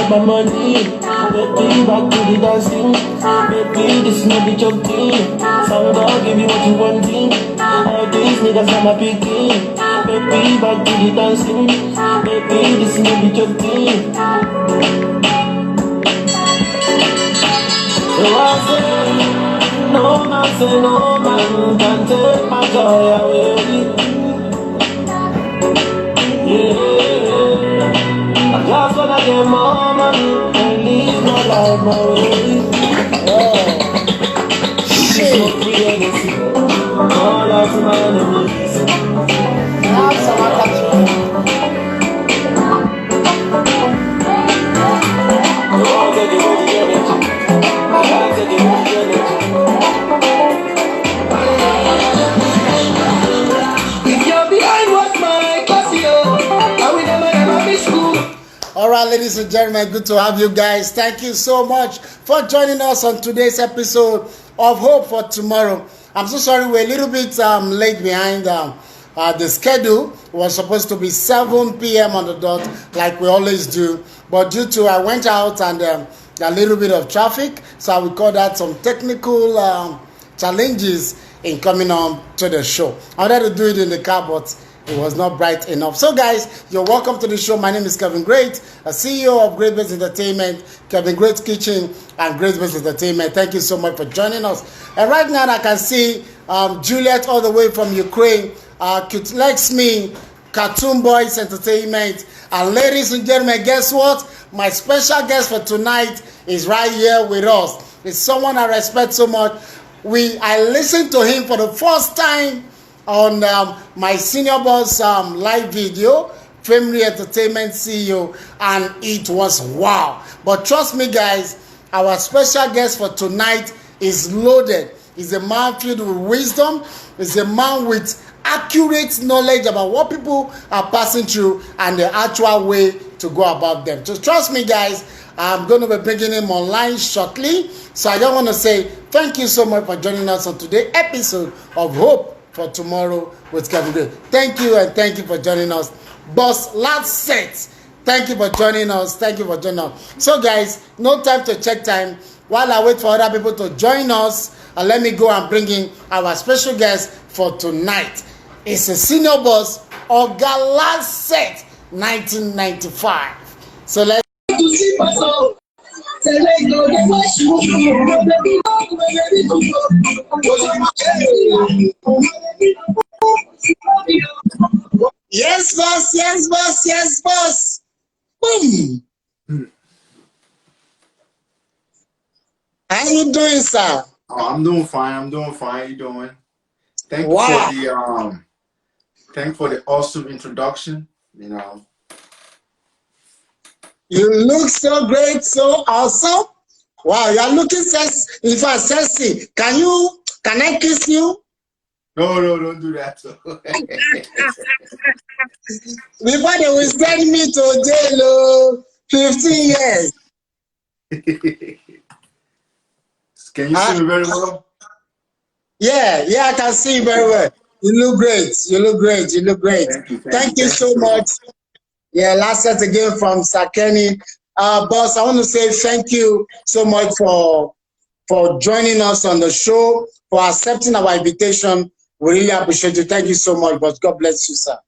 My money, baby, back to the dancing. Baby, this no be joking. Some God give you what you wanting. All these niggas are my picking. Baby, back to the dancing. Baby, this no be joking. So I say, no man can take my joy away. Yeah. I just wanna get more money and live my life my way. Shit. All out to my enemies. Now someone touch me. I take it with the energy. I take it with the energy. If you're behind what's my Casio, I will never be school. All right, ladies and gentlemen, good to have you guys. Thank you so much for joining us on today's episode of Hope for Tomorrow. I'm so sorry we're a little bit late behind the schedule. It was supposed to be 7 p.m. on the dot like we always do. But due to I went out and a little bit of traffic, so we call that some technical challenges in coming on to the show. I wanted to do it in the car, but it was not bright enough. So guys, you're welcome to the show. My name is Kelvin Great, a CEO of Great Base Entertainment, Kelvin Great Kitchen and Great Base Entertainment. Thank you so much for joining us. And right now I can see Juliet all the way from Ukraine, Cute Likes Me, Cartoon Boys Entertainment. And ladies and gentlemen, guess what? My special guest for tonight is right here with us. It's someone I respect so much. I listened to him for the first time on my senior boss live video, Family Entertainment CEO, and it was wow. But trust me guys, our special guest for tonight is loaded. He's a man filled with wisdom. He's a man with accurate knowledge about what people are passing through and the actual way to go about them. So trust me guys, I'm going to be bringing him online shortly. So I just want to say thank you so much for joining us on today's episode of Hope for Tomorrow with Kelvin Great. Thank you, and thank you for joining us. Boss Last Set, thank you for joining us. Thank you for joining us. So guys, no time to check time. While I wait for other people to join us, let me go and bring in our special guest for tonight. It's a senior boss, Oga Last Set, 1995. So let's yes, boss. Yes, boss. Yes, boss. Boom. How you doing, sir? Oh, I'm doing fine. I'm doing fine. How you doing? Thank you for the awesome introduction. You know. You look so great, so awesome. Wow, you are looking sexy. In fact, sexy. Can I kiss you? No, don't do that. Before they will send me to jail, 15 years. Can you see me very well? Yeah, I can see you very well. You look great. You look great. You look great. Thank you so much. Yeah, Last Set again from Sakeni. Boss, I want to say thank you so much for joining us on the show, for accepting our invitation. We really appreciate you. Thank you so much, boss. God bless you, sir.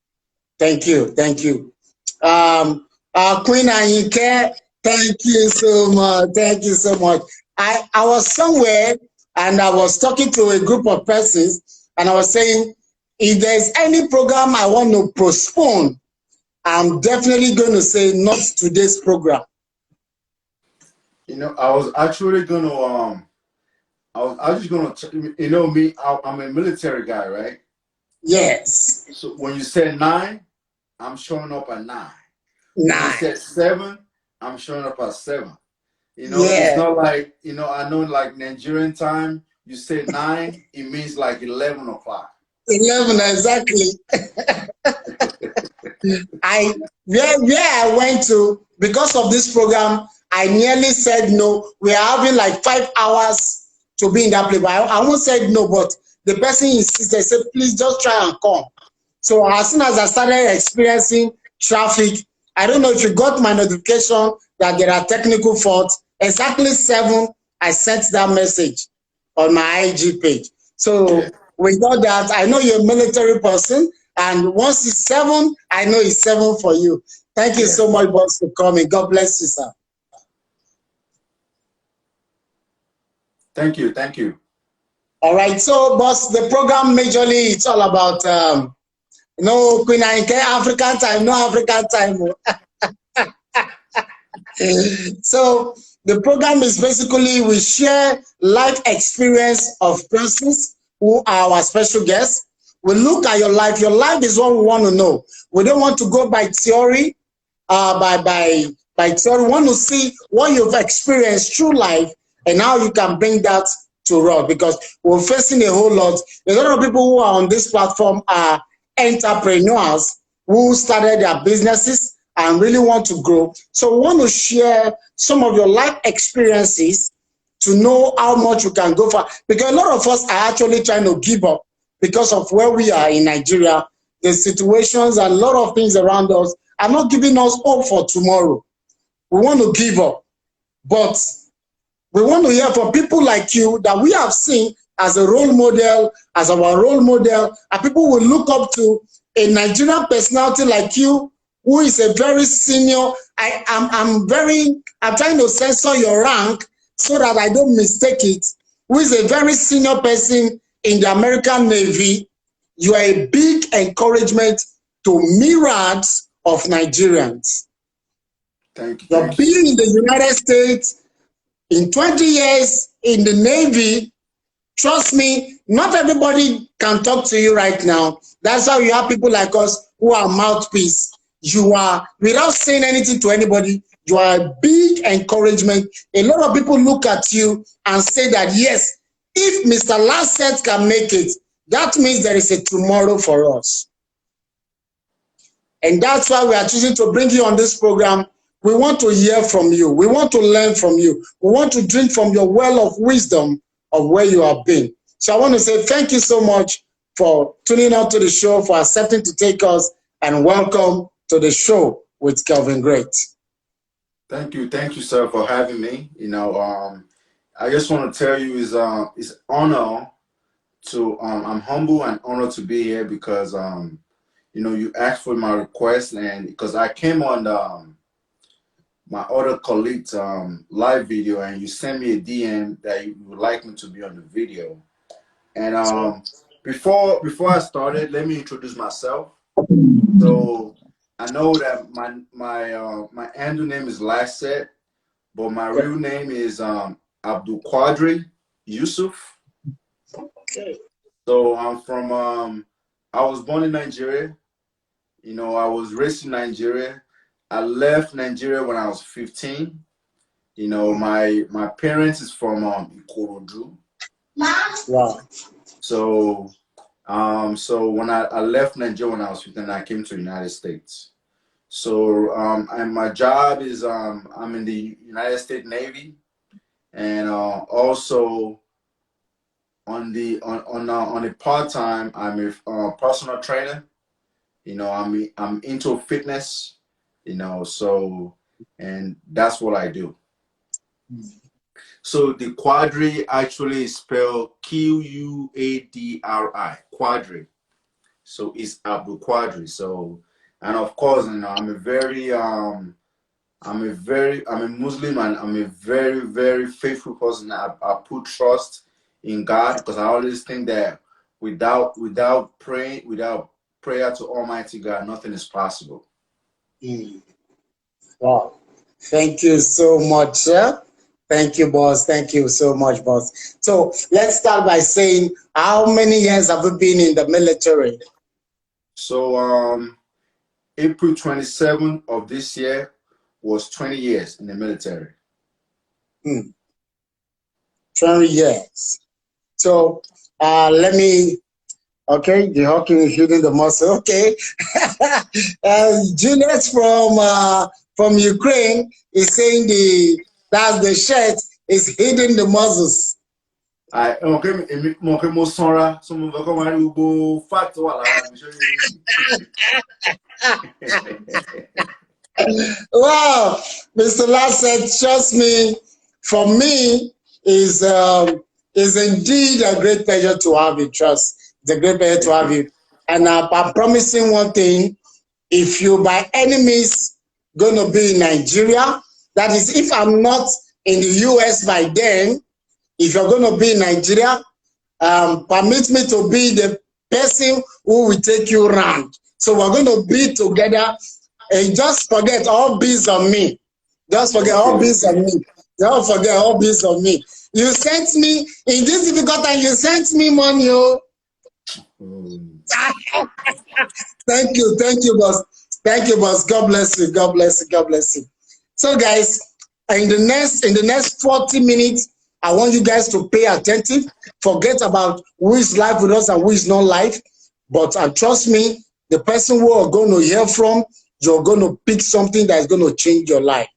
Thank you. Thank you. Queen Anyike, thank you so much. Thank you so much. I was somewhere and I was talking to a group of persons and I was saying, if there's any program I want to postpone, I'm definitely going to say not today's program. You know, I was actually going to I was just gonna, you know me, I'm a military guy, right? Yes. So when you said 9, I'm showing up at 9. When you 9. said 7, I'm showing up at 7. You know, it's Yeah. not like, I know like Nigerian time, you say 9, it means like 11 o'clock. 11 exactly. Where I went to because of this program, I nearly said no. We are having like 5 hours to be in that place. But I almost said no, but the person insisted, said, please just try and come. So as soon as I started experiencing traffic, I don't know if you got my notification that there are technical faults. Exactly 7, I sent that message on my IG page. Yeah. So we got that. I know you're a military person, and once it's 7, I know it's 7 for you. Thank you so Yes. much, boss, for coming. God bless you, sir. Thank you. Thank you. All right. So, boss, the program majorly it's all about no Queen Anke African time, no African time. So the program is basically we share life experience of persons who are our special guests. We look at your life. Your life is what we want to know. We don't want to go by theory, by theory. We want to see what you've experienced through life and how you can bring that to us because we're facing a whole lot. A lot of people who are on this platform are entrepreneurs who started their businesses and really want to grow. So we want to share some of your life experiences to know how much you can go for. Because a lot of us are actually trying to give up because of where we are in Nigeria. The situations and a lot of things around us are not giving us hope for tomorrow. We want to give up. But we want to hear from people like you that we have seen as a role model, as our role model, and people will look up to a Nigerian personality like you, who is a very senior. I'm trying to censor your rank so that I don't mistake it. Who is a very senior person in the American Navy. You are a big encouragement to myriads of Nigerians. Thank you. Your Thank you. being in the United States in 20 years in the Navy, trust me, not everybody can talk to you right now. That's how you have people like us who are mouthpiece. You are, without saying anything to anybody, you are a big encouragement. A lot of people look at you and say that, yes, if Mr. Lassett can make it, that means there is a tomorrow for us. And that's why we are choosing to bring you on this program. We want to hear from you. We want to learn from you. We want to drink from your well of wisdom of where you have been. So I want to say thank you so much for tuning out to the show, for accepting to take us, and welcome to the show with Kelvin Great. Thank you, sir, for having me. I just want to tell you is honor to I'm humble and honored to be here because you asked for my request and because I came on my other colleague's live video and you sent me a DM that you would like me to be on the video. And before I started, let me introduce myself. So I know that my handle name is Lasset, but my real name is Abdul Quadri Yusuf. Okay. So I'm from I was born in Nigeria. I was raised in Nigeria. I left Nigeria when I was 15. My parents is from Ikorodu. Wow. So when I left Nigeria when I was 15, I came to the United States. So and my job is I'm in the United States Navy, and also on a part time I'm a personal trainer. I'm into fitness. So and that's what I do. So the Quadri actually is spelled Quadri, Quadri. So it's Abu Quadri. So, and of course, I'm a Muslim and I'm a very, very faithful person. I put trust in God because I always think that without praying, without prayer to Almighty God, nothing is possible. Wow. Thank you so much, sir. Thank you, boss. Thank you so much, boss. So let's start by saying, how many years have you been in the military? So April 27th of this year was 20 years in the military. 20 years. So let me, okay, the hawking is hitting the muscle. Okay. Julius from Ukraine is saying that's the shirt is hitting the muscles. I okay, mo sanra, so mo fẹ́ kọ́ máa rí gbogbo fat wà lára mi. Wow, Mr. Last said, trust me, for me is indeed a great pleasure to have you. Trust, it's a great pleasure to have you. And I'm promising one thing: if you by any means gonna be in Nigeria, that is, if I'm not in the US by then, if you're gonna be in Nigeria, permit me to be the person who will take you around. So we're going to be together. And just forget all bees on me. Just forget all bees on me. Don't forget all bees on me. You sent me in this difficult time. You sent me money, oh. Thank you, boss. Thank you, boss. God bless you. God bless you. God bless you. So, guys, in the next 40 minutes, I want you guys to pay attentive. Forget about who is live with us and who is not live. But trust me, the person who are going to hear from, you're going to pick something that is going to change your life.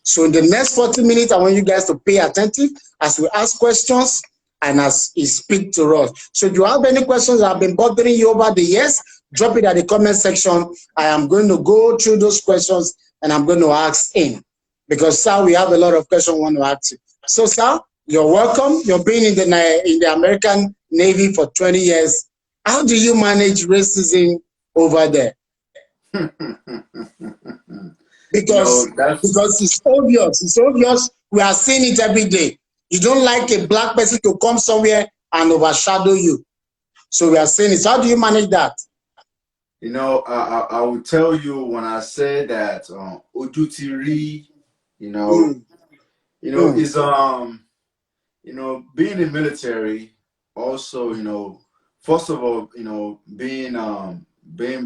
So in the next 40 minutes, I want you guys to pay attentive as we ask questions and as he speak to us. So if you have any questions that have been bothering you over the years, drop it at the comment section. I am going to go through those questions and I'm going to ask him. Because, sir, we have a lot of questions we want to ask you. So, sir, you're welcome. You've been in the American Navy for 20 years. How do you manage racism over there? Because it's obvious. It's obvious. We are seeing it every day. You don't like a black person to come somewhere and overshadow you. So we are saying it. So how do you manage that? You know, I will tell you when I say that Ojutiri, is being in the military. Also, first of all, being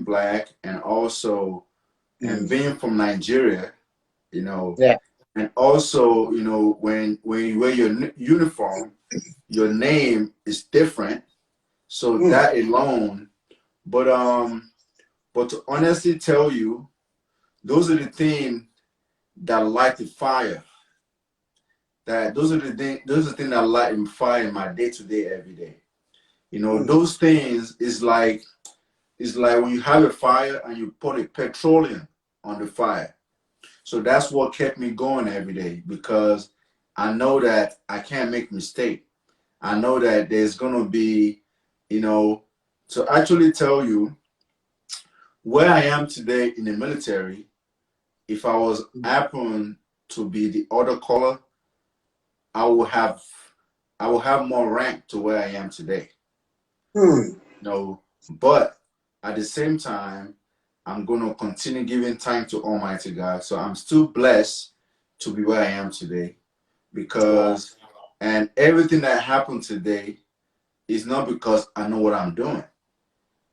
black and also and being from Nigeria, Yeah. and also, when you wear your uniform, your name is different. So that alone, but to honestly tell you, those are the things that light the fire. Those are the things that light the fire in my day to day, every day. Those things is like when you have a fire and you put a petroleum on the fire. So that's what kept me going every day, because I know that I can't make mistake. I know that there's gonna be, to actually tell you where I am today in the military. If I was happen to be the other color, I will have more rank to where I am today. But at the same time, I'm going to continue giving thanks to Almighty God. So I'm still blessed to be where I am today, because and everything that happened today is not because I know what I'm doing.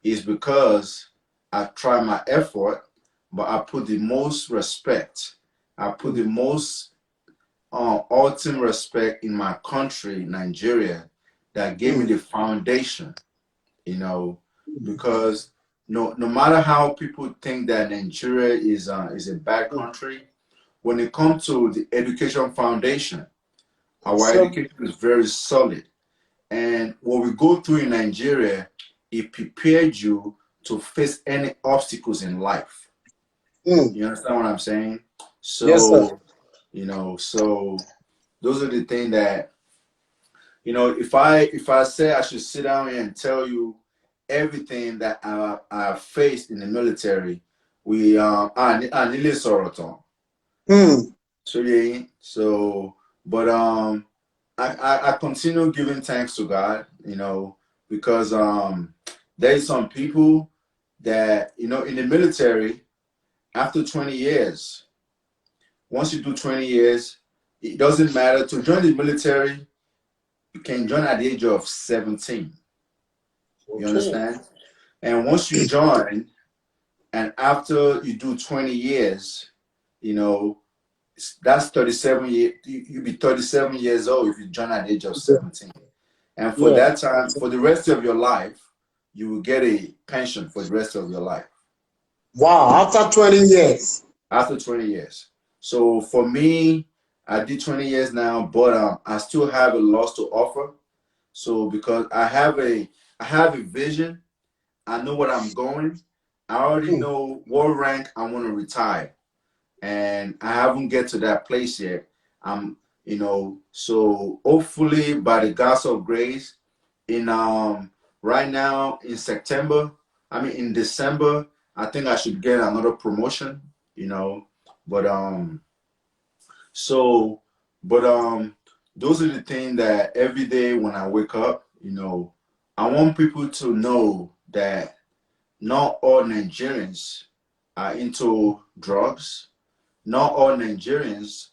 It's because I try my effort, but I put the most respect. I put the most ultimate respect in my country, Nigeria, that gave me the foundation, because no matter how people think that Nigeria is a bad country, when it comes to the education foundation, our education is very solid. And what we go through in Nigeria, it prepared you to face any obstacles in life. You understand what I'm saying? So, yes, sir. So those are the things that, if I say I should sit down here and tell you everything that I faced in the military, we I nearly saw it. So but I continue giving thanks to God, because there's some people that, in the military, after 20 years, once you do 20 years, it doesn't matter. To join the military, you can join at the age of 17. You Okay. understand? And once you join, and after you do 20 years, you know, that's 37 years. You be 37 years old if you join at the age of 17. And for Yeah. that time, for the rest of your life, you will get a pension for the rest of your life Wow. After 20 years. after 20 years. So for me, I did 20 years now, but I still have a lot to offer. So because I have a vision, I know what I'm going. I already Mm, know what rank I want to retire, and I haven't get to that place yet. I'm, so hopefully by the God's of grace, in right now in September, I mean in December, I think I should get another promotion, you know. But so but those are the things that every day when I wake up, I want people to know that not all Nigerians are into drugs. Not all Nigerians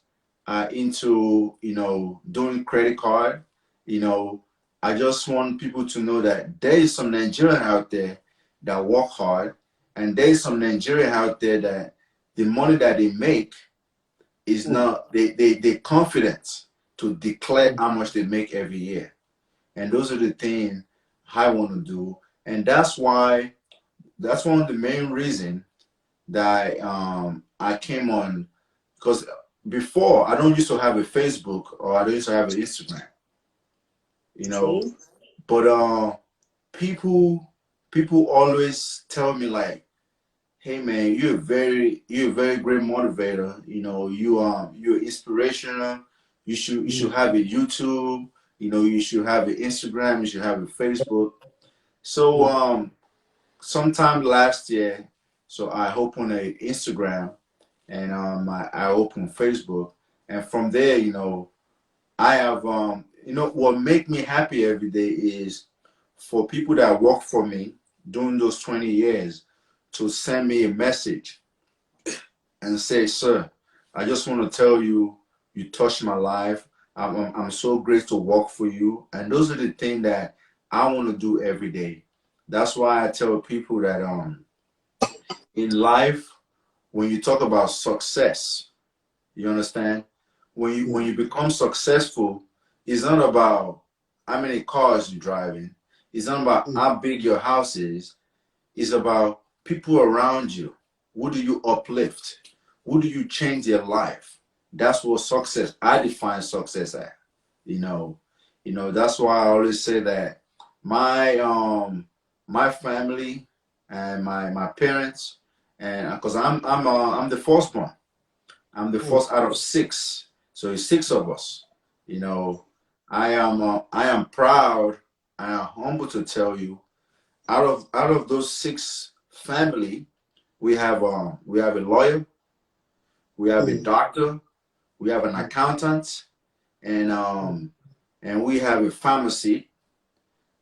are into, doing credit card. You know, I just want people to know that there is some Nigerian out there that work hard, and there is some Nigerian out there that the money that they make is mm, not, they're confident to declare mm, how much they make every year. And those are the things I want to do. And that's one of the main reasons that I came on, because before I don't used to have a Facebook or I don't used to have an Instagram, you know. okay. But people people always tell me like, "Hey man, you're a very great motivator. You're inspirational. You Mm, should have a YouTube. You should have an Instagram. You should have a Facebook." So mm, sometime last year, so I opened a Instagram, and I opened Facebook, and from there, I have what make me happy every day is for people that work for me during those 20 years to send me a message and say, "Sir, I just want to tell you, you touched my life. I'm so great to work for you." And those are the things that I want to do every day. That's why I tell people that in life, when you talk about success, you understand? When mm, you become successful, it's not about how many cars you're driving. It's not about mm, how big your house is. It's about people around you. Who do you uplift? Who do you change their life? That's what success. I define success as. You know, that's why I always say that my my family and my parents, and because I'm the firstborn. I'm the mm, first out of six, so it's six of us. You know, I am proud. I am humble to tell you, out of those six family, we have a lawyer, we have a mm, doctor, we have an mm, accountant, and we have a pharmacy.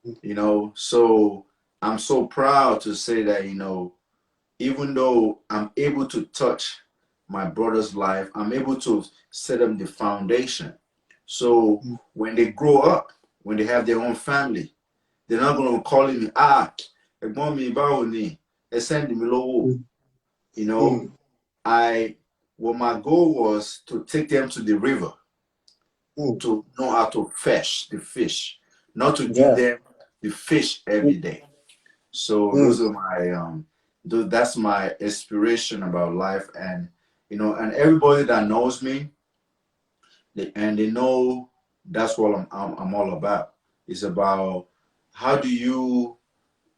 mm, So I'm so proud to say that even though I'm able to touch my brother's life, I'm able to set them the foundation. So mm, when they grow up, when they have their own family, they're not going to call me, ẹ̀gbọ́n mi báwo ni, ẹ send me lówó. mm, You know, mm, I, what my goal was to take them to the river mm. to know how to fish the fish, not to give Yeah. them the fish Mm, every day. So mm, those are my that's my inspiration about life, and and everybody that knows me, they know that's what I'm all about. It's about how do you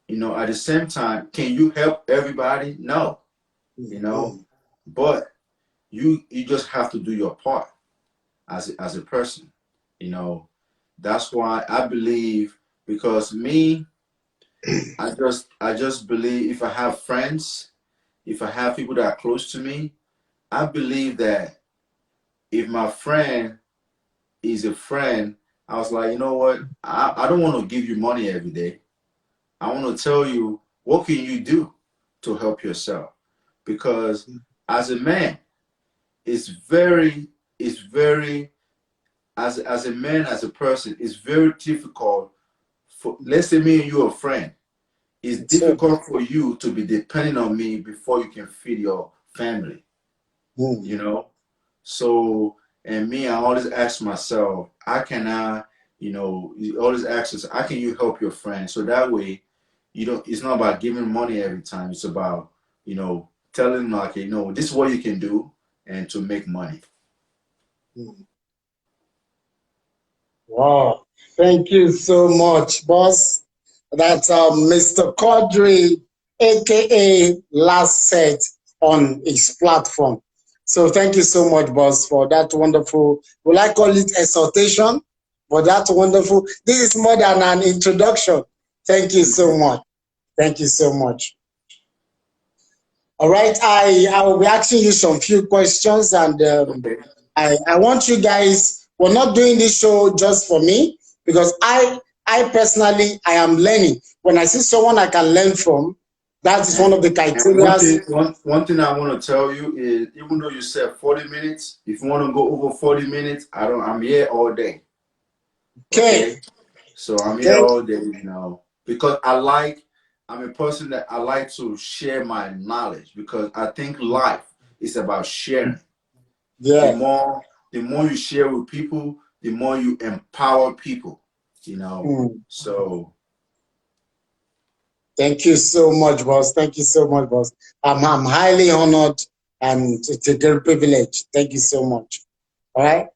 at the same time, can you help everybody? No, mm, you know, mm, but you just have to do your part as a person. You know, that's why I believe, because me, I just believe if I have friends, if I have people that are close to me, I believe that if my friend is a friend, I was like, you know what? I don't want to give you money every day. I want to tell you, what can you do to help yourself? Because mm, as a man, it's very as a man, as a person, it's very difficult for, let's say me and you are friend. It's So, difficult for you to be dependent on me before you can feed your family, mm, you know? So, and me, I always ask myself, how can I, you always ask us, how can you help your friend? So that way, you don't, it's not about giving money every time. It's about, telling them like, this is what you can do and to make money. mm. Wow. Thank you so much, boss. That's Mr. Quadri, aka Last Set on his platform. So thank you so much, boss, for that wonderful, will I call it exhortation? For that wonderful, this is more than an introduction. Thank you so much. Thank you so much. All right, I will be asking you some few questions, and Okay. I want you guys. We're not doing this show just for me because I personally I am learning. When I see someone I can learn from, that is one And, of the and one criterias. thing, one thing I want to tell you is, even though you said 40 minutes, if you want to go over 40 minutes, I'm here all day. Okay, Okay. So I'm here okay, all day, because I'm a person that I like to share my knowledge, because I think life is about sharing. The yeah. more, the more you share with people, the more you empower people, Mm. So, Thank you so much, boss. Thank you so much, boss. I'm highly honored, and it's a great privilege. Thank you so much. All right.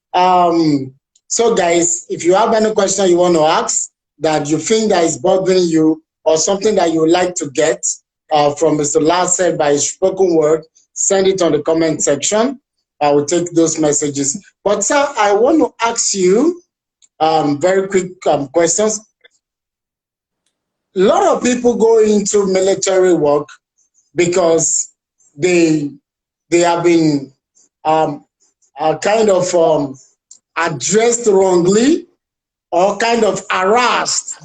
So guys, if you have any question you want to ask that you think that is bothering you, or something that you would like to get from Mr. Last said by his spoken word, send it on the comment section. I will take those messages. But sir, I want to ask you very quick questions. A lot of people go into military work because they they have been um, kind of addressed wrongly or kind of harassed,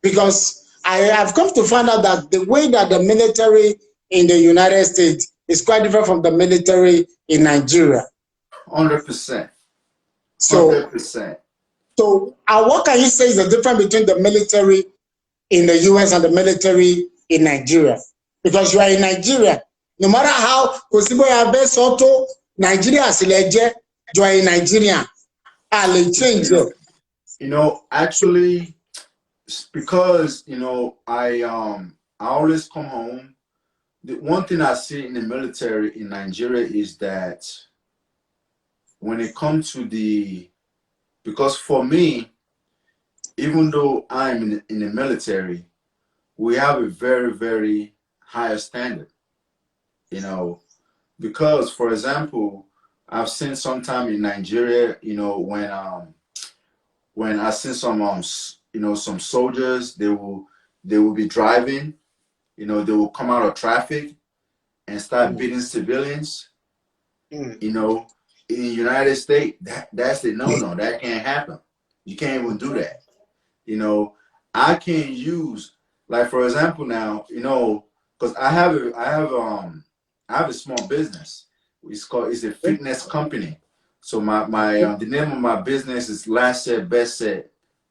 because I have come to find out that the way that the military in the United States is quite different from the military in Nigeria. 100%, So, 100%. what can you say is the difference between the military in the US and the military in Nigeria? Because you are in Nigeria, no matter how possible you best auto Nigeria sileje, you are in Nigeria. I'll change You know, it. actually, because I always come home. The one thing I see in the military in Nigeria is that when it comes to because for me, even though I'm in the military, we have a very, very higher standard, you know, because for example, I've seen sometime in Nigeria, when I see some some soldiers, they will be driving, they will come out of traffic and start Mm, beating civilians. mm, you know in the United States, that's the no, that can't happen. You can't even do that. you know I can use, like, for example, now, because I have a small business. It's a fitness company. So the name of my business is Last Set Best Set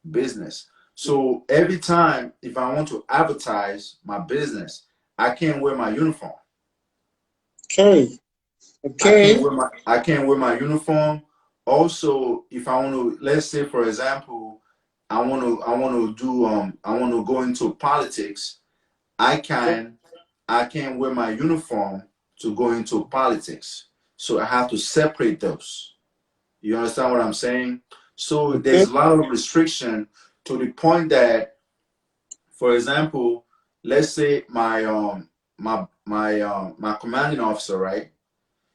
Business. So every time, if I want to advertise my business, I can't wear my uniform. okay, okay, I can't wear my uniform. Also, if I want to, let's say for example, I want to go into politics. I can I can't wear my uniform to go into politics. So I have to separate those. You understand what I'm saying? So okay, there's a lot of restriction, to the point that, for example, let's say my commanding officer, right?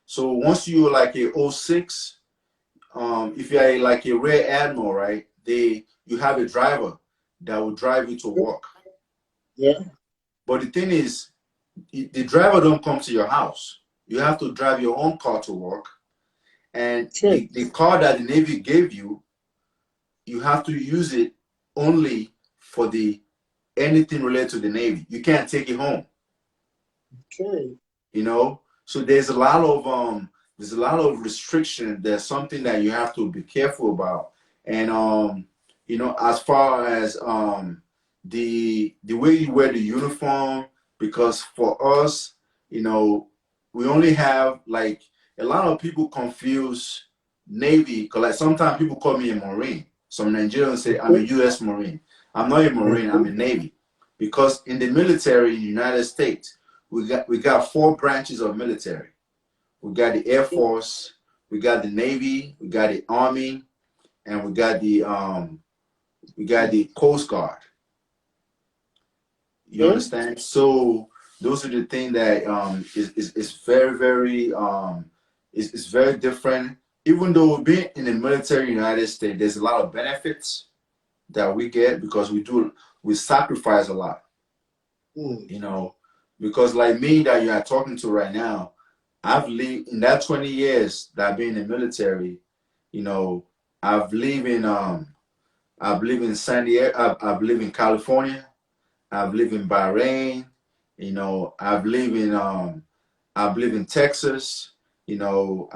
So once you're like a '06, if you're like a rear admiral, right? You have a driver that will drive you to work. yeah, But the thing is, the driver don't come to your house. You have to drive your own car to work, and okay, the car that the Navy gave you, you have to use it only for the anything related to the Navy. You can't take it home. okay, So there's a lot of there's a lot of restriction. There's something that you have to be careful about. And as far as the way you wear the uniform, because for us, we only have like a lot of people confuse Navy, because like sometimes people call me a Marine. Some Nigerians say I'm a US Marine. I'm not a Marine, I'm a Navy. Because in the military in the United States, we got four branches of military. We got the Air Force, we got the Navy, we got the Army, and we got the Coast Guard. You understand? So those are the things that is very very is very different. Even though being in the military United States, there's a lot of benefits that we get because we sacrifice a lot. Because like me that you are talking to right now, I've lived in that 20 years that I've been in the military. I've lived in San Diego. I've lived in California. I've lived in Bahrain. I've lived in Texas. I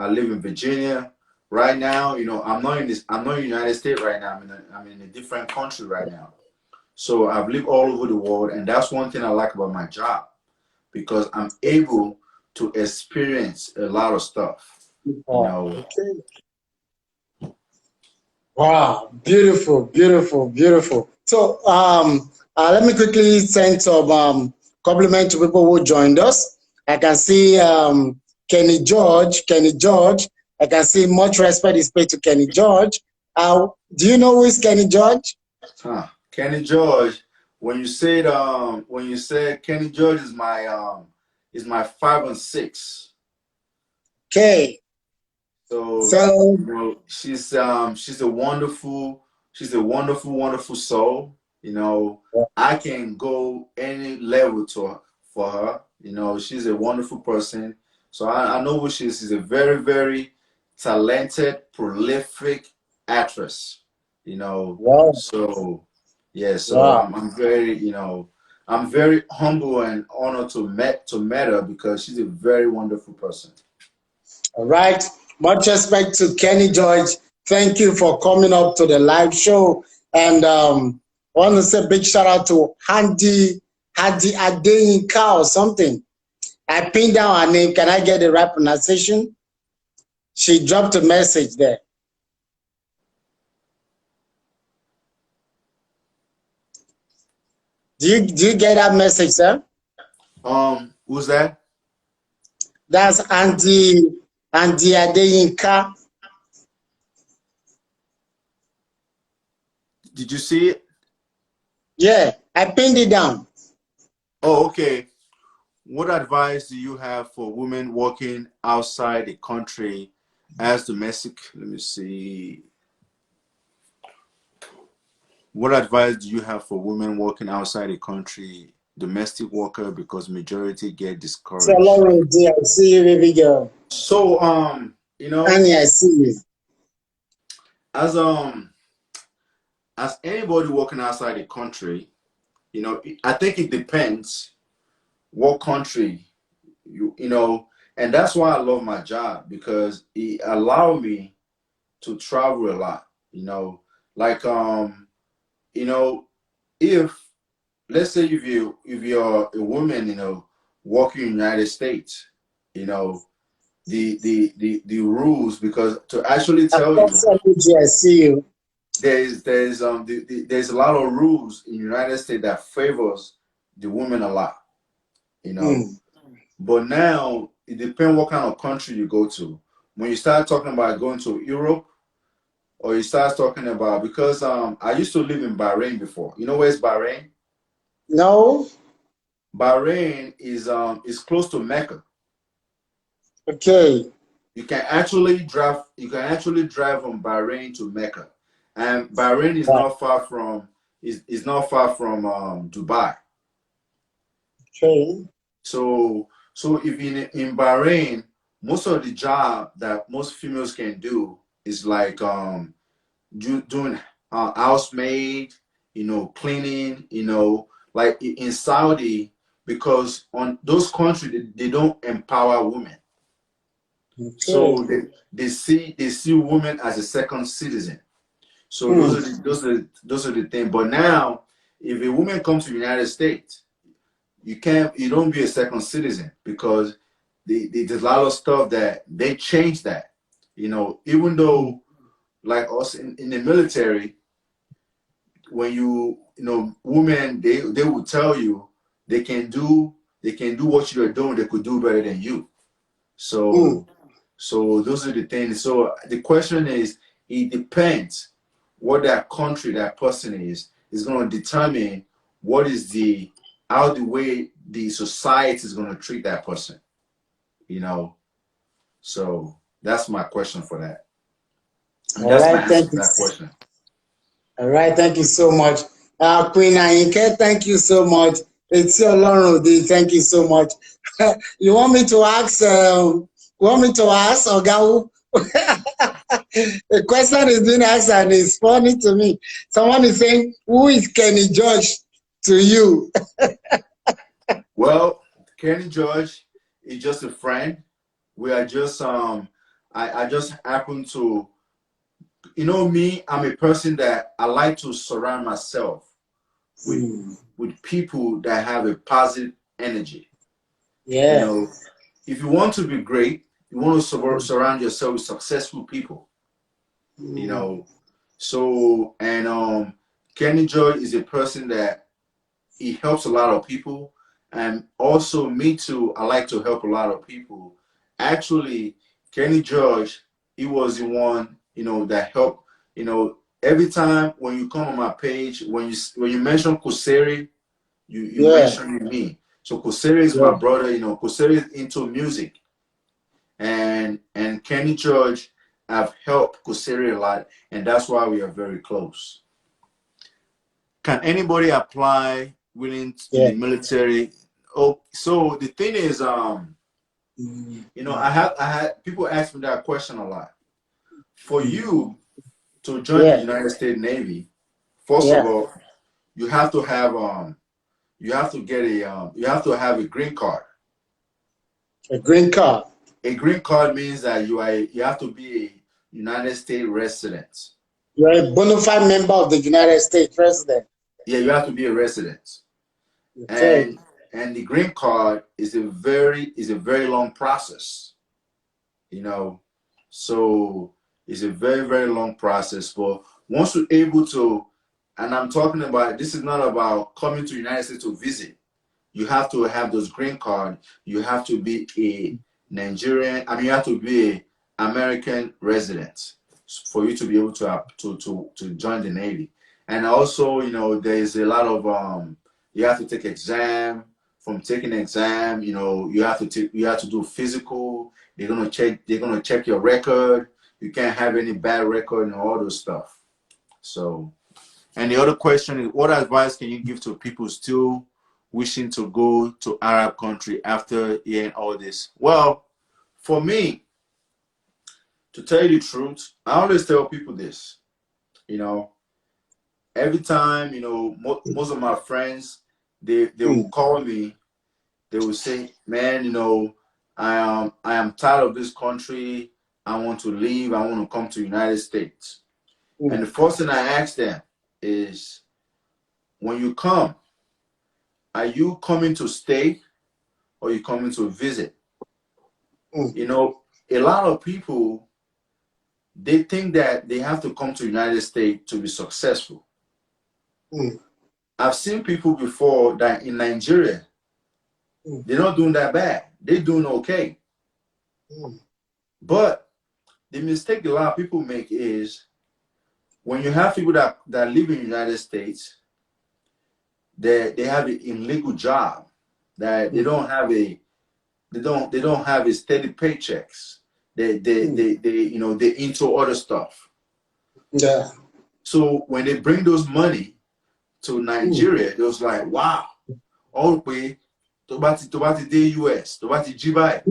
live in Virginia. Right now, I'm not in this. I'm not in the United States right now. I'm in a different country right now. So I've lived all over the world, and that's one thing I like about my job because I'm able to experience a lot of stuff. Okay. Wow, beautiful, beautiful, beautiful. So let me quickly send some compliment to people who joined us. I can see Kenny George. Kenny George. I can see much respect is paid to Kenny George. Do you know who is Kenny George? Kenny George. When you said Kenny George is my 5 and 6. Okay. So she's a wonderful wonderful soul. I can go any level for her. She's a wonderful person. So I know who she is. She's a very very talented, prolific actress. Wow. So yeah. So Wow. I'm very humble and honored to met her because she's a very wonderful person. All right. Much respect to Kenny George. Thank you for coming up to the live show. And I want to say big shout out to Hadi Adeyinka or something. I pinned down her name. Can I get the right pronunciation? She dropped a message there. Do you get that message, sir? Who's that? That's Andy Adeyinka. Did you see it? Yeah, I pinned it down. Oh, okay. What advice do you have for women working outside the country as domestic? Let me see. What advice do you have for women working outside the country, domestic worker, because majority get So, discouraged? Lauren, dear, I see you, baby girl. So, Annie, I see you. as anybody working outside the country, I think it depends what country and that's why I love my job because it allowed me to travel a lot. Like if let's say if you're a woman, working in the United States, the rules, because to actually tell you I see you. there's a lot of rules in the United States that favors the women a lot, but now it depends what kind of country you go to. When you start talking about going to Europe, or you start talking about, because I used to live in Bahrain before. You know where's Bahrain? No. Bahrain is close to Mecca. Okay. You can actually drive. You can actually drive from Bahrain to Mecca, and Bahrain is not far from is not far from Dubai. Okay. So if in Bahrain, most of the job that most females can do is like doing housemaid, cleaning, like in Saudi, because on those countries they don't empower women. So they see women as a second citizen. So those are the things. But now, if a woman comes to the United States, you don't be a second citizen because there's a lot of stuff that they changed that. Even though like us in the military, when women they will tell you they can do what you're doing, they could do better than you. So those are the things. So the question is, it depends what that country that person is going to determine what is how the way the society is going to treat that person. So that's my question for that. And that's my answer to that question. All right, thank you so much. Queen Ayinke, thank you so much. It's your Lauren, thank you so much. You want me to ask, Ogawu? The question is being asked and it's funny to me. Someone is saying, who is Kenny George to you? Well, Kenny George is just a friend. We are just, I just happen to, me, I'm a person that I like to surround myself with people that have a positive energy. Yeah. If you want to be great, you want to surround yourself with successful people. So, and Kenny George is a person that he helps a lot of people. And also me too, I like to help a lot of people. Actually, Kenny George, he was the one, that helped, every time when you come on my page, when you mention Koseri, you mention me. So Koseri is my brother, Koseri is into music. And Kenny George have helped Koseri a lot, and that's why we are very close. Can anybody apply in the military? Oh, so the thing is, I had people ask me that question a lot. For you to join the United States Navy, first of all, you have to have you have to have a green card. A green card. A green card means that you have to be a United States resident. You're a bona fide member of the United States resident. Yeah, you have to be a resident. Okay. And the green card is a very long process. So it's a very, very long process. But once you're able to, and I'm talking about, this is not about coming to the United States to visit. You have to have those green card. You have to be a Nigerian. You have to be a American resident for you to be able to join the Navy. And also, there is a lot of you have to take exam. From taking exam, you have to do physical. They're gonna check your record. You can't have any bad record and all those stuff. So, and the other question is, what advice can you give to people still wishing to go to Arab country after hearing all this? Well, for me, to tell you the truth, I always tell people this. Every time, most of my friends, they will call me. They will say, man, I am tired of this country. I want to leave. I want to come to the United States. And the first thing I ask them is, when you come, are you coming to stay or are you coming to visit? A lot of people, they think that they have to come to the United States to be successful. I've seen people before that in Nigeria, they're not doing that bad. They're doing okay. But the mistake a lot of people make is, when you have people that live in the United States, they have an illegal job, that they don't have a steady paychecks. They into other stuff. Yeah. So when they bring those money to Nigeria, it was like, wow, all the way to the US, to Jibai.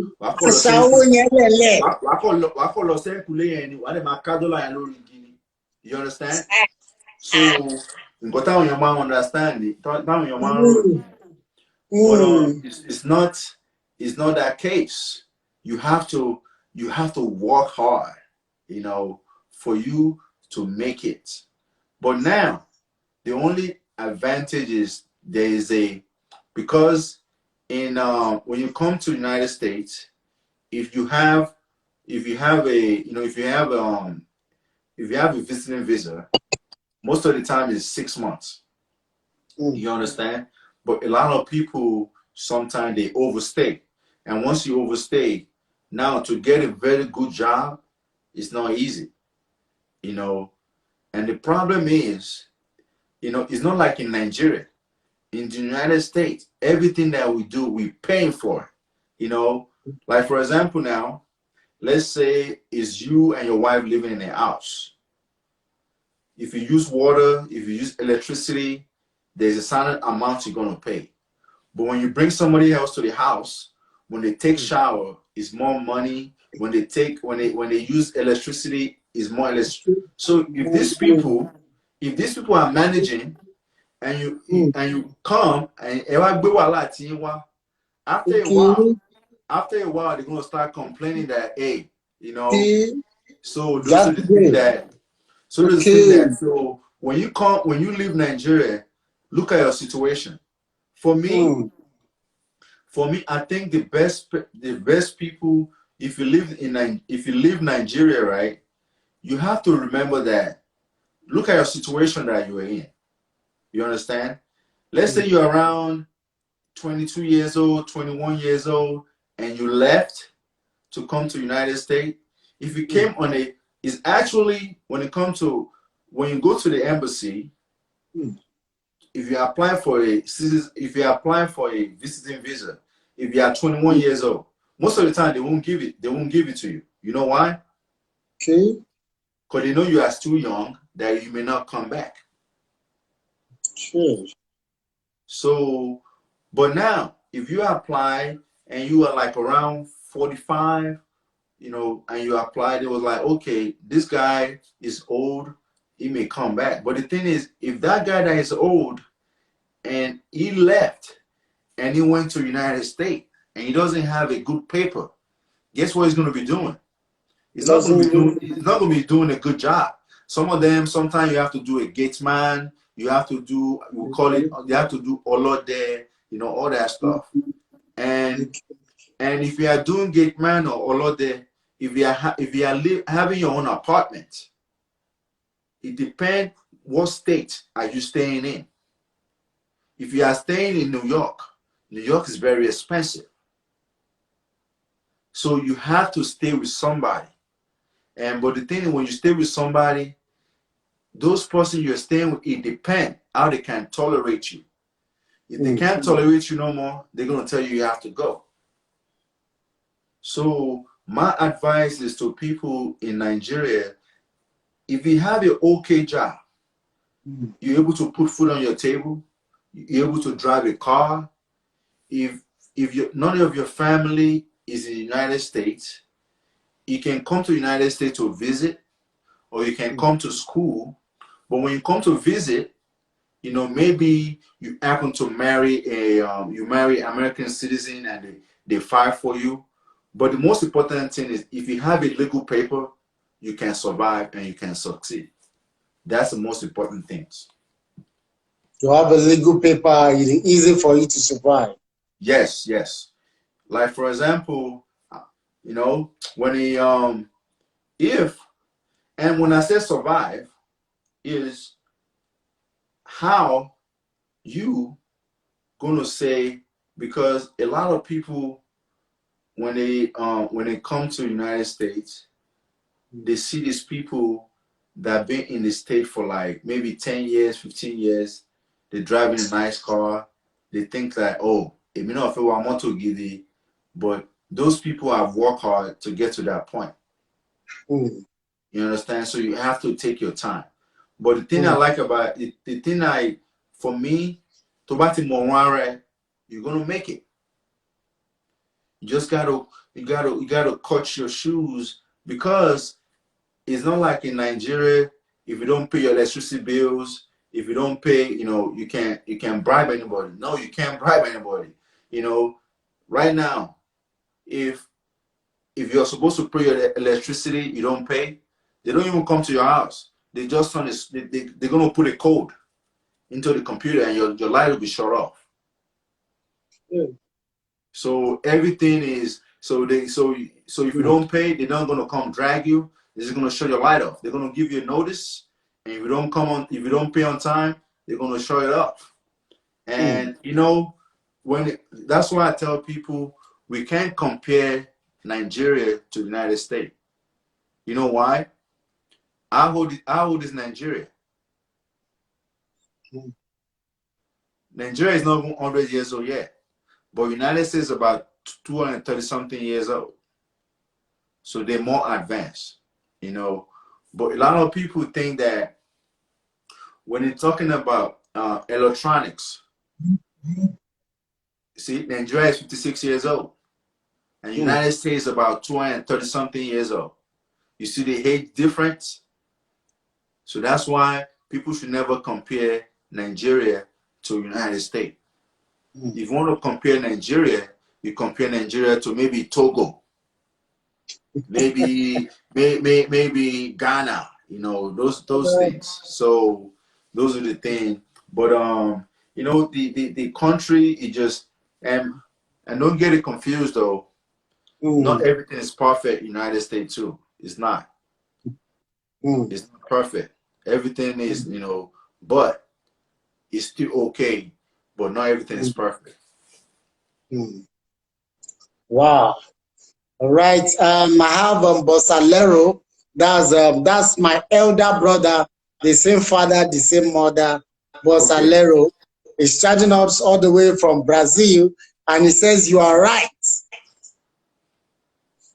You understand? So got your man understand it. Down your man. But it's not that case. You have to you have to work hard, you know, for you to make it. But now the only advantage is there is a, because in when you come to the United States, if you have a, you know, if you have a visiting visa, most of the time it's 6 months. Mm. You understand? But a lot of people sometimes they overstay. And once you overstay, now to get a very good job, it's not easy, you know. And the problem is, you know, it's not like in Nigeria. In the United States, everything that we do, we paying for it. You know, like for example now, let's say it's you and your wife living in a house. If you use water, if you use electricity, there's a certain amount you're gonna pay. But when you bring somebody else to the house, when they take shower, it's more money. When they use electricity, is more electricity. So if these people are managing, and you come and after a while, Okay. they're gonna start complaining that, hey, you know, Okay. so those are That's the things good. that Okay. so when you leave Nigeria, look at your situation. For me, Mm. I think the best people, if you live if you leave Nigeria, right, you have to remember that, look at your situation that you are in. You understand? Let's say Mm. you're around 22 years old, 21 years old, and you left to come to United States. If you Mm. came on a, is actually when it comes to, when you go to the embassy, Mm. if you apply for a if you apply for a visiting visa, if you are 21 years old, most of the time they won't give it to you. You know why? Okay. Because they know you are still young, that you may not come back. Sure. So, but now if you apply and you are like around 45, you know, and you applied, it was like, okay, this guy is old, he may come back. But the thing is, if that guy that is old and he left and he went to United States and he doesn't have a good paper, guess what he's going to be doing? Doesn't. He's not going to be doing a good job. Some of them, sometimes you have to do a gate man, you have to do, we call it, you have to do olode, you know, all that stuff. And if you are doing gate man or olode, if you are having your own apartment, it depends what state are you staying in. If you are staying in New York is very expensive. So you have to stay with somebody. And but the thing is, when you stay with somebody, those person you're staying with, it depends how they can tolerate you. If they Mm. can't tolerate you no more, they're gonna tell you have to go. So my advice is to people in Nigeria: if you have an okay job, Mm. you're able to put food on your table, you're able to drive a car. If none of your family is in the United States, you can come to the United States to visit, or you can come to school. But when you come to visit, you know, maybe you happen to marry you marry American citizen and they fight for you. But the most important thing is, if you have a legal paper, you can survive and you can succeed. That's the most important things. To have a legal paper, it is easy for you to survive. Yes, yes. Like for example, you know, when he if and when I say survive, is how you gonna say, because a lot of people when they come to the United States, they see these people that been in the state for like maybe 10 years, 15 years. They're driving a nice car. They think that, oh, it may not feel what I want to give it, but those people have worked hard to get to that point. Mm. You understand? So you have to take your time. But the thing I Mm. like about it, the thing for me, to bati monware, you're gonna make it. You just you gotta cut your shoes, because it's not like in Nigeria. If you don't pay your electricity bills, if you don't pay, you know, you can't bribe anybody. No, you can't bribe anybody. You know, right now, if if you're supposed to pay your electricity, you don't pay. They don't even come to your house. They just they're gonna put a code into the computer, and your light will be shut off. Mm. So everything is so if you don't pay, they're not gonna come drag you. They're just gonna shut your light off. They're gonna give you a notice, and if you don't pay on time, they're gonna shut it off. And you know, that's why I tell people we can't compare Nigeria to the United States. You know why? How old is Nigeria? Nigeria is not even 100 years old yet, but United States is about 230 something years old. So they're more advanced, you know. But a lot of people think that when you're talking about electronics, see, Nigeria is 56 years old, and United States is about 230 something years old. You see the age difference? So that's why people should never compare Nigeria to United States. If you want to compare Nigeria, you compare Nigeria to maybe Togo, maybe Ghana, you know, those things. So those are the things. But you know, the country, it just and don't get it confused though. Not everything is perfect. United States too. It's not. It's not perfect. Everything is, you know, but it's still okay. But not everything is perfect. Wow. All right. I have Bosalero. That's my elder brother, the same father, the same mother. Bosalero is charging us all the way from Brazil, and he says you are right.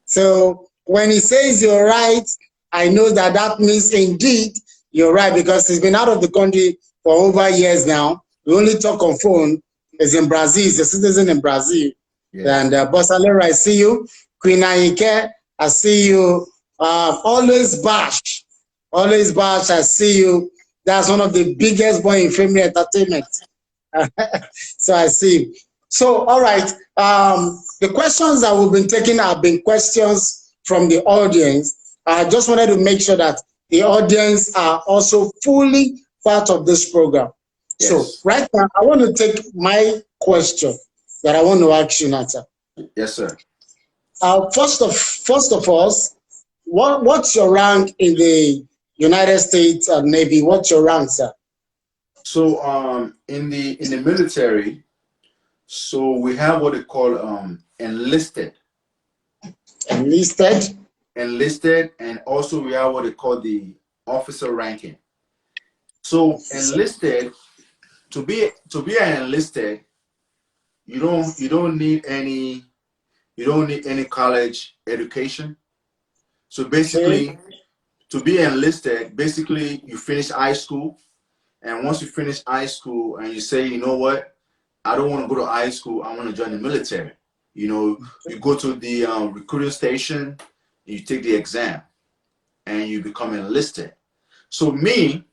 So when he says you're right, I know that that means indeed you're right, because he's been out of the country for over years now. We only talk on phone. He's in Brazil. He's a citizen in Brazil. Yes. And Bosalero, I see you. Queen Aike, I see you. Always Bash. Always Bash, I see you. That's one of the biggest boy in family entertainment. So I see. So, all right. The questions that we've been taking have been questions from the audience. I just wanted to make sure that the audience are also fully part of this program. Yes. So, right now, I want to take my question that I want to ask you, Nata. Yes, sir. First of all, what's your rank in the United States Navy? What's your rank, sir? So, in the military, so we have what they call enlisted. Enlisted. Enlisted, and also we have what they call the officer ranking. So enlisted, to be an enlisted, you don't need any college education. So basically, to be enlisted, basically you finish high school, and once you finish high school and you say, you know what, I don't want to go to high school, I want to join the military. You know, you go to the recruiting station, you take the exam, and you become enlisted. So me,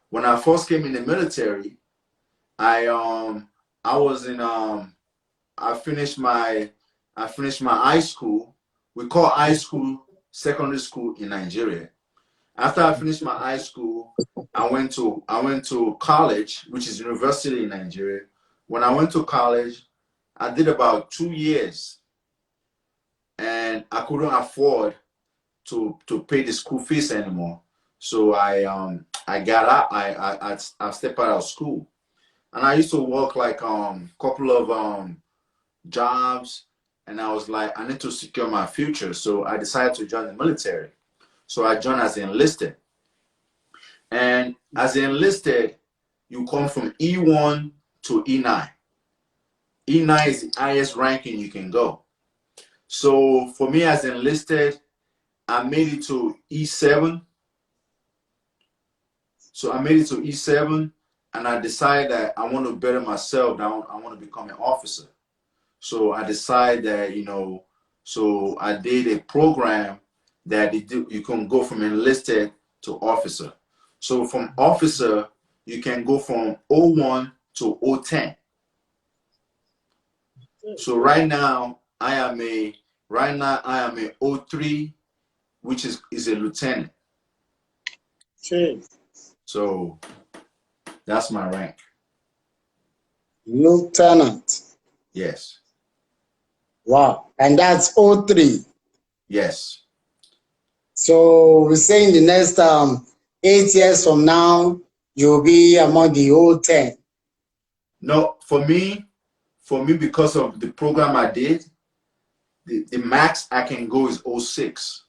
when I first came in the military, I was in I finished my high school. We call high school secondary school in Nigeria. After I finished my high school, I went to college, which is university in Nigeria. When I went to college, I did about 2 years, and I couldn't afford to pay the school fees anymore. So I got out. I stepped out of school, and I used to work like couple of jobs, and I was like, I need to secure my future. So I decided to join the military. So I joined as enlisted, and as enlisted, you come from E1 to E9. E9 is the highest ranking you can go. So for me as enlisted, I made it to E7. So I made it to E7, and I decided that I want to better myself. I want to become an officer. So I decided that, you know, so I did a program that you can go from enlisted to officer. So from officer, you can go from O1 to O10. So right now, I am a Right now, I am a O3, which is a lieutenant. Okay. So that's my rank. Lieutenant. Yes. Wow. And that's O3. Yes. So we're saying the next 8 years from now, you'll be among the O10. No, for me, because of the program I did, the max I can go is O6,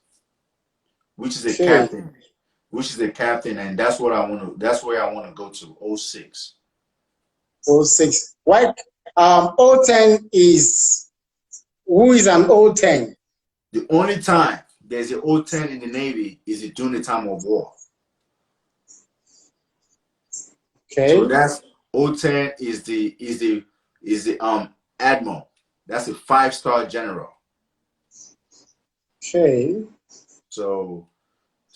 which is a Okay. captain, and that's what I want to. That's where I want to go to O6. O6. Why? O10 is, who is an O10? The only time there's an O10 in the Navy is during the time of war. So Okay. that's O10 is the admiral. That's a 5-star general. Okay. So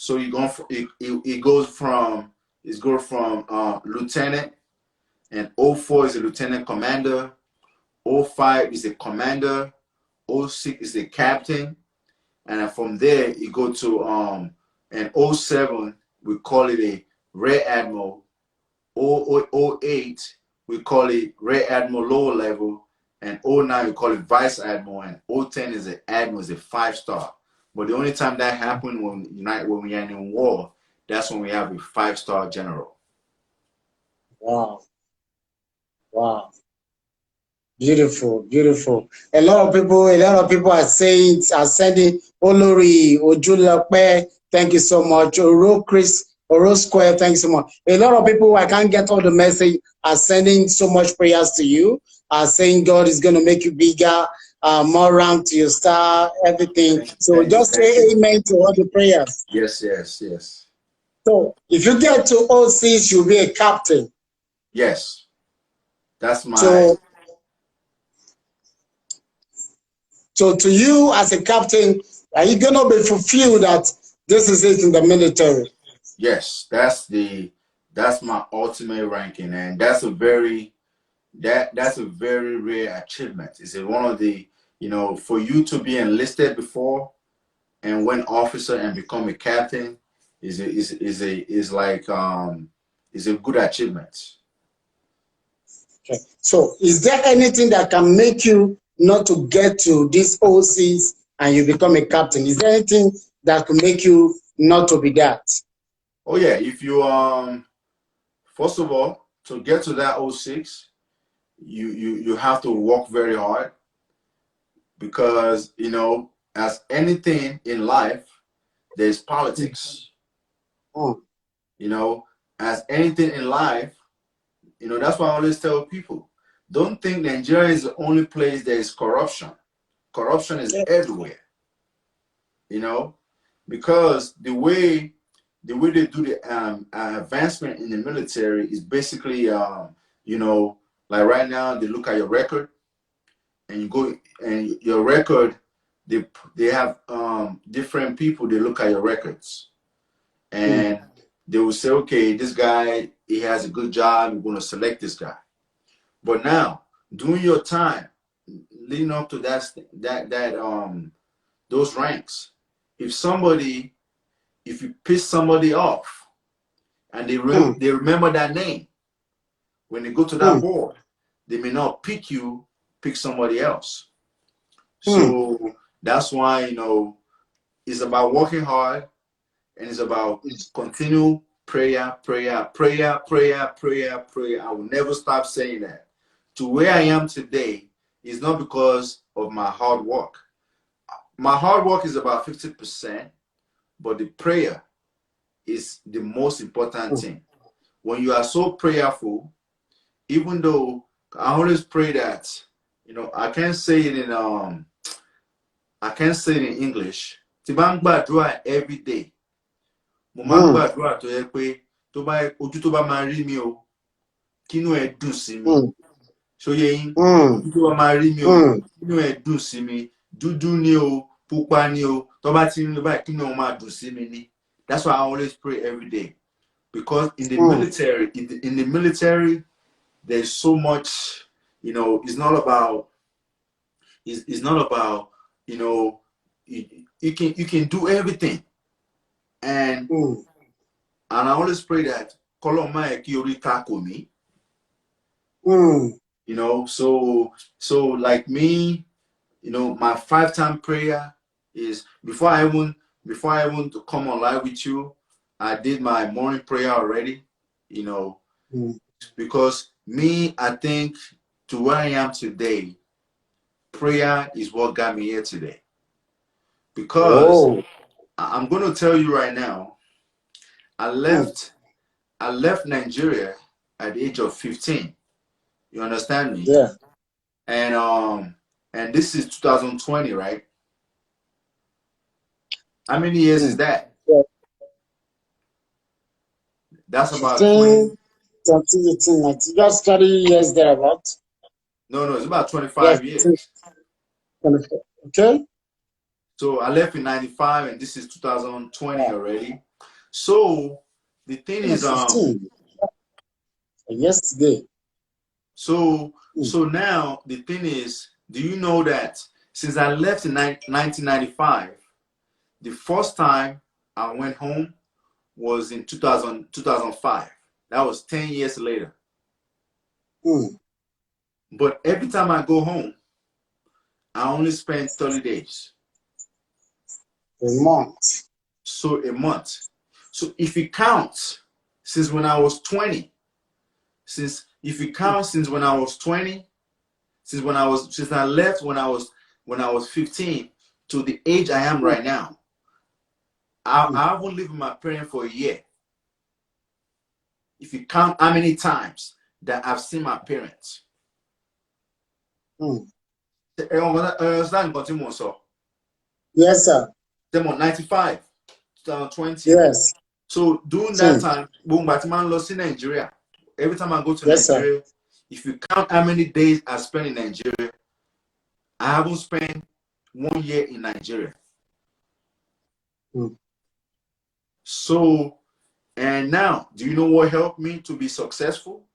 you go from it goes from lieutenant, and O4 is a lieutenant commander, O5 is a commander, O6 is a captain, and then from there you go to and O7 we call it a rear admiral, O8 we call it rear admiral lower level, and O9 we call it vice admiral, and O10 is an admiral, is a 5-star. But the only time that happened when we are in war, that's when we have a 5-star general. Wow. Wow. Beautiful, beautiful. A lot of people are sending Olori Ojulape, thank you so much. Oro Chris, Oro Square, thank you so much. A lot of people, I can't get all the message, are sending so much prayers to you, are saying God is going to make you bigger, more rank to your star, everything. So just Thank say you. amen to all the prayers. Yes, yes, yes. So if you get to O6, you'll be a captain. Yes. That's my. So to you as a captain, are you going to be fulfilled that this is it in the military? Yes, that's my ultimate ranking, and that's a very rare achievement. It's one of the, for you to be enlisted before and win officer and become a captain is a good achievement. Okay. So is there anything that can make you not to get to these OCs and you become a captain? Is there anything that can make you not to be that? Oh yeah, if you first of all, to get to that O6, you have to work very hard, because as anything in life, there's politics. Mm. As anything in life, that's why I always tell people, don't think Nigeria is the only place there is corruption. Corruption is everywhere. Because the way they do the advancement in the military is basically, like right now they look at your record, and you go, and your record, they have different people, they look at your records, and they will say, okay, this guy, he has a good job, we're going to select this guy. But now, during your time leading up to those ranks, if you piss somebody off and they remember that name, when they go to that board, they may not pick you, pick somebody else. So that's why, it's about working hard, and it's about continue prayer. I will never stop saying that. To where I am today is not because of my hard work. My hard work is about 50%, but the prayer is the most important thing. When you are so prayerful, even though I always pray that, I can't say it in English. Every day. Mo máa ń gbàdúrà tó yẹ pé ojú tó bá máa rí mi o, kínú ẹ dùn sí mi. Ṣóyé yín, ojú tó bá máa rí mi o, kínú ẹ dùn sí mi. Dúdú ni o, pupa ni o, tó bá ti ń lọ báyìí, kínú ẹ máa dùn sí mi ni. That's why I always pray every day. Because in the military, there's so much, it's not about you know, you can do everything. And I always pray that Koloma Kiori tackle me. You know, so like me, you know, my 5-time prayer is before I even to come online with you, I did my morning prayer already, you know, because me, I think to where I am today, prayer is what got me here today. Because I'm going to tell you right now, I left Nigeria at the age of 15. You understand me? Yeah. And this is 2020, right? How many years is that? Yeah. That's about 20. 15, 18, just 30 years thereabout. No, it's about Yes, 25 years. 15, 24. Okay. So I left in 95 and this is 2020 already. So the thing is, 15. Yesterday. so now the thing is, do you know that since I left in 1995, the first time I went home was in 2005. That was 10 years later. But every time I go home, I only spend 30 days. A month. So a month. So if you count since when I was 20, since when I was 20, since I left when I was 15 to the age I am right now, I haven't lived with my parents for a year. If you count how many times that I've seen my parents. Yes, sir. Them on 95, 2020. Yes. So during that time, boom, Batman lost in Nigeria. Every time I go to Nigeria, if you count how many days I spent in Nigeria, I haven't spent 1 year in Nigeria. So, and now, do you know what helped me to be successful?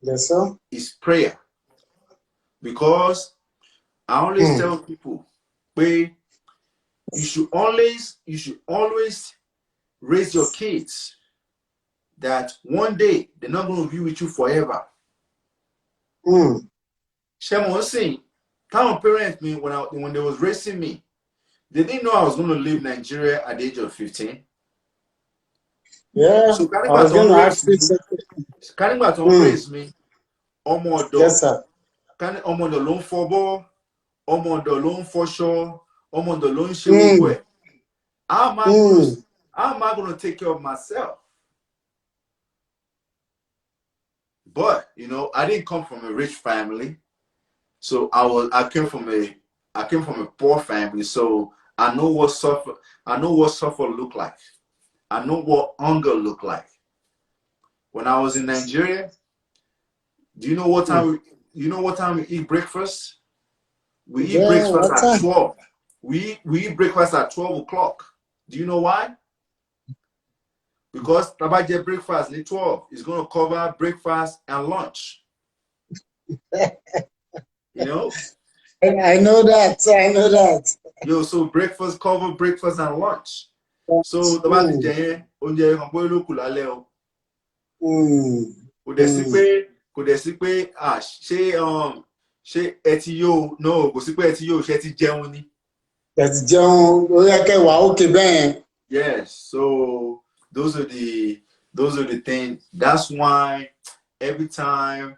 Yes, sir. It's prayer. Because I always tell people, you should always raise your kids that one day they're not going to be with you forever. Shemo saying, my parents me when they was raising me, they didn't know I was going to leave Nigeria at the age of 15. Yeah. So I was going to ask you something. raise me. Yes, sir. Can ọmọ ọ̀dọ̀ ló ń fọbọ́, ọmọ ọ̀dọ̀ ló ń fọṣọ, ọmọ ọ̀dọ̀ ló ń ṣe gbogbo ẹ̀. How am I going to take care of myself? But you know, I didn't come from a rich family, so I came from a poor family. So I know what suffer look like. I know what hunger look like. When I was in Nigeria, do you know what time we eat breakfast? We eat breakfast at 12. We eat breakfast at 12 o'clock. Do you know why? Because tabaje breakfast at 12 is going to cover breakfast and lunch. You know? I know that. Yo, so breakfast cover breakfast and lunch. So tabaje oúnjẹ kan pé ló kù lálẹ́ o. Kò dẹ̀ sí pé ṣé ẹ ti yó no kò sí pé ẹ ti yó ṣé ti jẹun ni. Ẹ ti jẹun ó yẹ kẹ́ wà ókè bẹ́ẹ̀. Yes, so those are the things. That's why every time,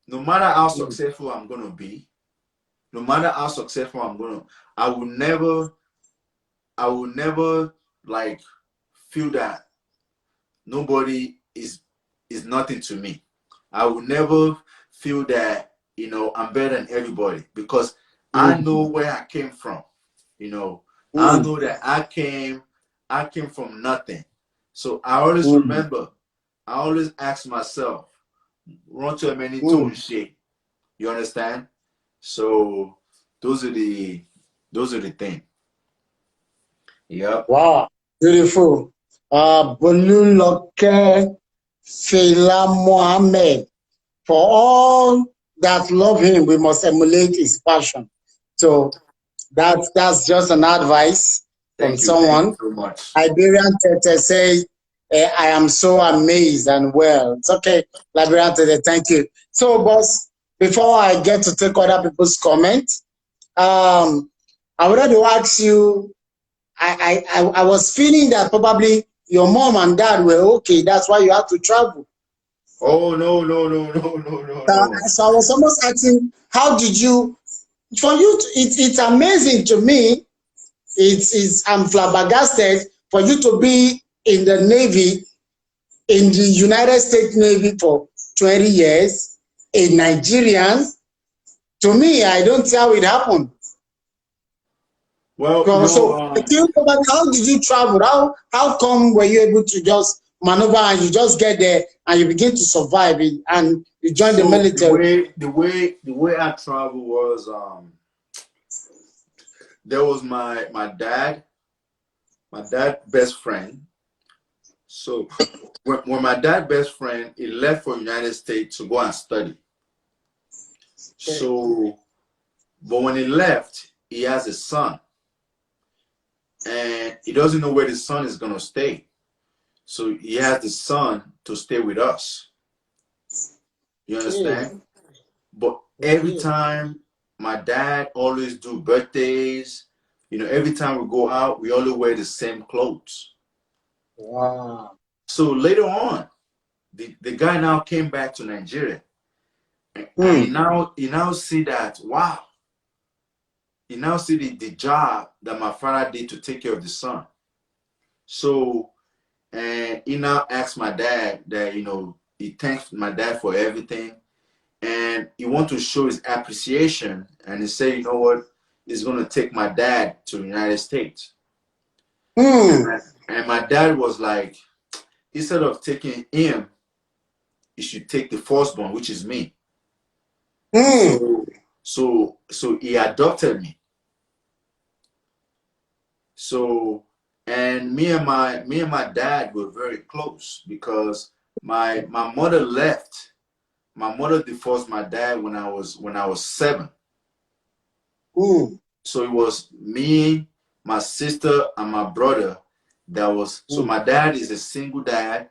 no matter how successful I'm gonna be, no matter how successful I will never like feel that nobody is nothing to me. I will never feel that, you know, I'm better than everybody because I know where I came from. You know, I know that I came from nothing. So I always remember, I always ask myself, run to a many tone shape. You understand? So those are the things. Yep. Wow, beautiful. Boluloke Fela Mohammed. For all that love him, we must emulate his passion. So That's just an advice from Thank someone. you so much. Liberian Tete say, I am so amazed and well. It's okay, Liberian Tete, thank you. So, boss, before I get to take other people's comments, I wanted to ask you, I was feeling that probably your mom and dad were okay. That's why you had to travel. Oh no, no, no, no, no, no, no. So I was almost asking, how did you, for you, it's amazing to me. I'm flabbergasted for you to be in the Navy, in the United States Navy for 20 years, a Nigerian. To me, I don't see how it happened. Well, So, how did you travel? How come were you able to just maneuver and you just get there and you begin to survive and you join the so military? the way I traveled was there was my dad best friend. So when my dad best friend he left for United States to go and study. So but when he left, he has a son. And he doesn't know where the son is gonna stay. So he has the son to stay with us. You Okay. understand? But every time my dad always do birthdays, every time we go out, we always wear the same clothes. Wow. So later on, the guy now came back to Nigeria. And he now see that, wow, he now see the job that my father did to take care of the son. So and he now asked my dad that, he thanks my dad for everything. And he want to show his appreciation. And he said, you know what? He's going to take my dad to the United States. And my dad was like, instead of taking him, you should take the firstborn, which is me. So he adopted me. So and me and my dad were very close because my mother left. My mother divorced my dad when I was 7. So it was me, my sister, and my brother. So my dad is a single dad,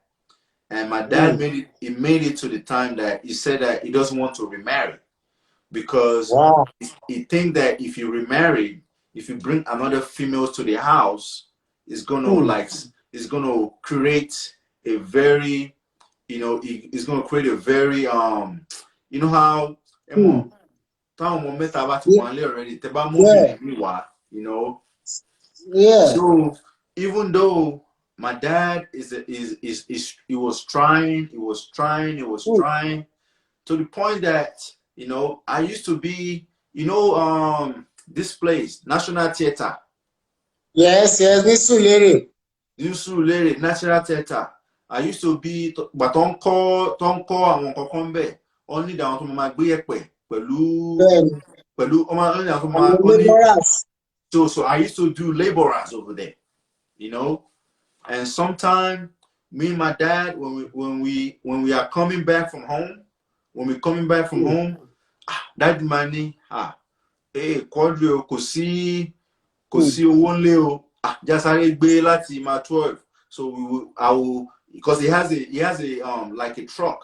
and my dad made it to the time that he said that he doesn't want to remarry because he think that if you remarry, if you bring another female to the house, it's gonna create a very, it's gonna create a very you know how already Yeah. so even though my dad he was trying to the point that I used to be this place National Theatre. Yes, Nisulere. National Theatre. I used to be but don't call àwọn kankan bẹ́ẹ̀ ó ní àwọn tó máa gbé ẹ̀pẹ̀ pẹ̀lú Laborers. so I used to do laborers over there, and sometimes me and my dad when we are coming back from home, that money quadri kò sí owó ńlé o jásáré gbé láti ma 12. So I will because he has a like a truck,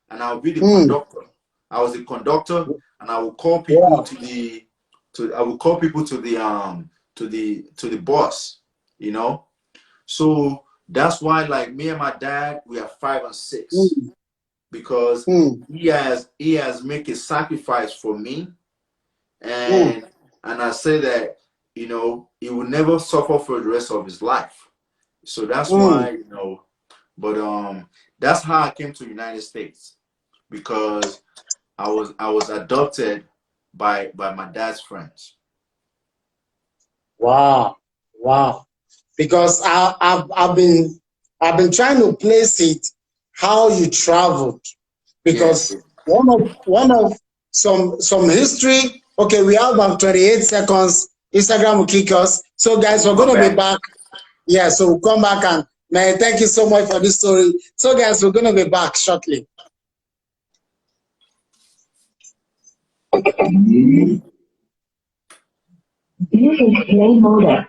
and I'll be the conductor. I was the conductor, and I will call people to the to the bus, So that's why, like me and my dad, we are 5 and 6 because he has made a sacrifice for me, and I say that he will never suffer for the rest of his life. So that's why but that's how I came to the United States, because I was adopted by my dad's friends. Wow. Because I've been trying to place it how you traveled, because one of some history. Okay, we have about 28 seconds. Instagram will kick us. So guys, we're gonna be back. Yeah, so we'll come back, and man, thank you so much for this story. So guys, we're gonna be back shortly. Music play mode.